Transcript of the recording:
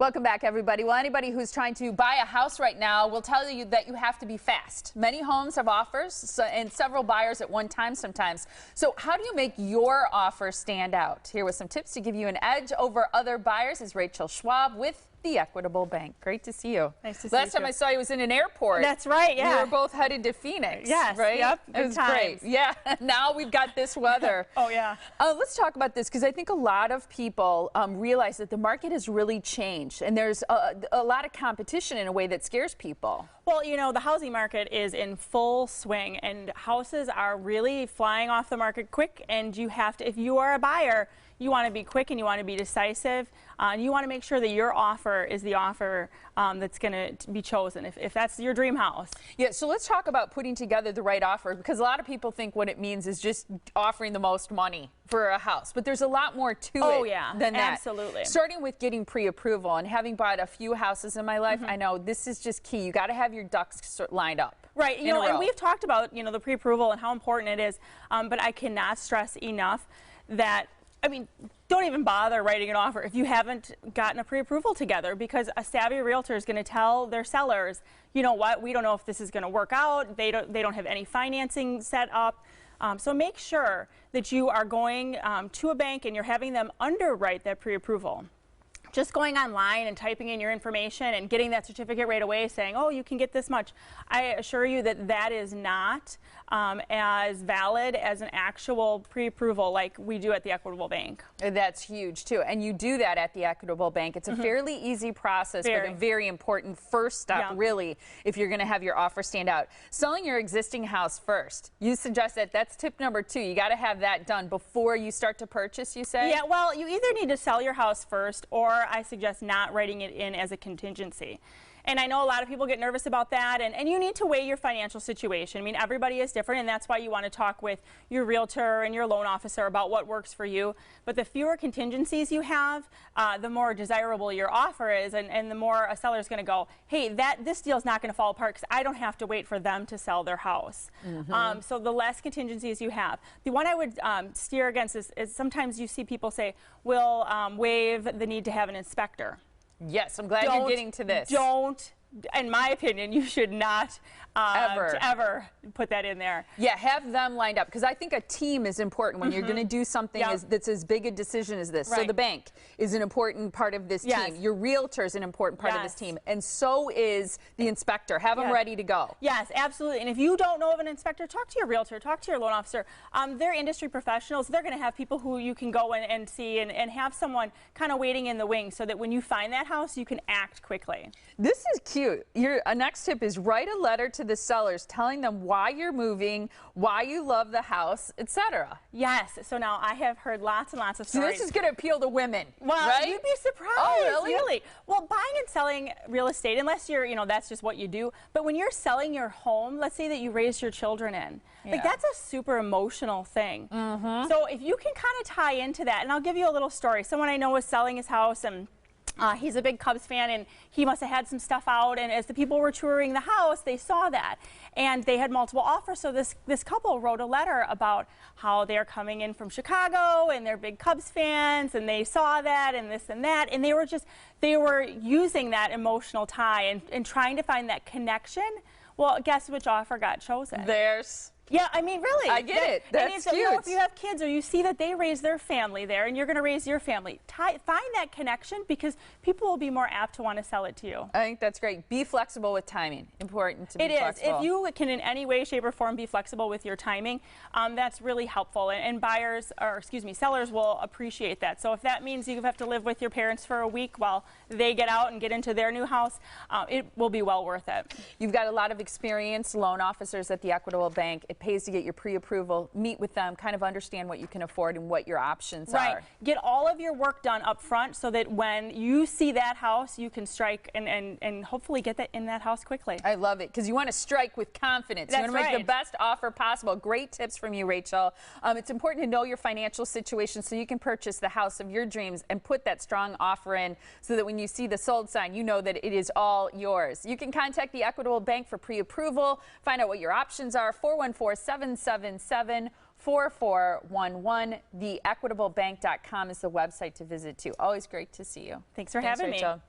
Welcome back, everybody. Well, anybody who's trying to buy a house right now will tell you that you have to be fast. Many homes have offers and several buyers at one time sometimes. So how do you make your offer stand out? Here with some tips to give you an edge over other buyers is Rachel Schwab with the Equitable Bank. Great to see you. Nice to see you. Last time I saw you was in an airport. That's right, yeah. We were both headed to Phoenix. Yes, right? yep. It was great. Yeah, now we've got this weather. Oh, yeah. Let's talk about this because I think a lot of people realize that the market has really changed and there's a lot of competition in a way that scares people. Well, you know, the housing market is in full swing and houses are really flying off the market quick, and you have to, if you are a buyer, you want to be quick and you want to be decisive, and you want to make sure that your offer is the offer that's going to be chosen if that's your dream house. Yeah, so let's talk about putting together the right offer, because a lot of people think what it means is just offering the most money for a house, but there's a lot more to it than that. Absolutely. Starting with getting pre-approval, and having bought a few houses in my life, I know this is just key. You got to have your ducks lined up. Right, you know, and we've talked about, you know, the pre-approval and how important it is, but I cannot stress enough that, I mean, don't even bother writing an offer if you haven't gotten a pre-approval together, because a savvy realtor is going to tell their sellers, you know what, we don't know if this is going to work out. They don't have any financing set up. So make sure that you are going to a bank and you're having them underwrite that pre-approval. Just going online and typing in your information and getting that certificate right away saying, oh, you can get this much, I assure you that that is not as valid as an actual pre-approval like we do at the Equitable Bank. That's huge, too. And you do that at the Equitable Bank. It's a fairly easy process, but a very important first step, really, if you're going to have your offer stand out. Selling your existing house first. You suggest that that's tip number 2. You got to have that done before you start to purchase, you say? Yeah, well, you either need to sell your house first, or I suggest not writing it in as a contingency. And I know a lot of people get nervous about that, and you need to weigh your financial situation. I mean, everybody is different, and that's why you want to talk with your realtor and your loan officer about what works for you. But the fewer contingencies you have, the more desirable your offer is, and the more a seller is going to go, hey, this deal is not going to fall apart because I don't have to wait for them to sell their house. So the less contingencies you have. The one I would steer against is sometimes you see people say, we'll waive the need to have an inspector. Yes, I'm glad you're getting to this. Don't, in my opinion, you should not ever put that in there. Yeah, have them lined up, because I think a team is important when you're going to do something that's as big a decision as this. So the bank is an important part of this team. Your realtor is an important part of this team, and so is the inspector. Have them ready to go. Yes, absolutely. And if you don't know of an inspector, talk to your realtor, talk to your loan officer. They're industry professionals. They're going to have people who you can go and see and have someone kind of waiting in the wings so that when you find that house, you can act quickly. This is cute. Your next tip is write a letter to the sellers telling them why you're moving, why you love the house, etc. Yes. So now I have heard lots and lots of stories. So this is going to appeal to women, well, right? You'd be surprised. Oh, really? Well, buying and selling real estate, unless you're, you know, that's just what you do. But when you're selling your home, let's say that you raised your children in, like that's a super emotional thing. So if you can kind of tie into that, and I'll give you a little story. Someone I know was selling his house, and he's a big Cubs fan, and he must have had some stuff out, and as the people were touring the house, they saw that, and they had multiple offers. So this couple wrote a letter about how they're coming in from Chicago, and they're big Cubs fans, and they saw that, and this and that, and they were using that emotional tie and trying to find that connection. Well, guess which offer got chosen? Theirs. Yeah, I mean, really. I get it. That's cute. You know, if you have kids or you see that they raise their family there and you're going to raise your family, find that connection, because people will be more apt to want to sell it to you. I think that's great. Be flexible with timing. Important to be flexible. It is. If you can in any way, shape, or form be flexible with your timing, that's really helpful. And buyers, or excuse me, sellers will appreciate that. So if that means you have to live with your parents for a week while they get out and get into their new house, it will be well worth it. You've got a lot of experienced loan officers at the Equitable Bank. It pays to get your pre-approval, meet with them, kind of understand what you can afford and what your options are. Get all of your work done up front so that when you see that house, you can strike and hopefully get that in that house quickly. I love it, because you want to strike with confidence. You want to make the best offer possible. Great tips from you, Rachel. It's important to know your financial situation so you can purchase the house of your dreams and put that strong offer in so that when you see the sold sign, you know that it is all yours. You can contact the Equitable Bank for pre-approval. Find out what your options are. 414-777-4411. TheEquitableBank.com is the website to visit too. Always great to see you. Thanks for having me. Rachel.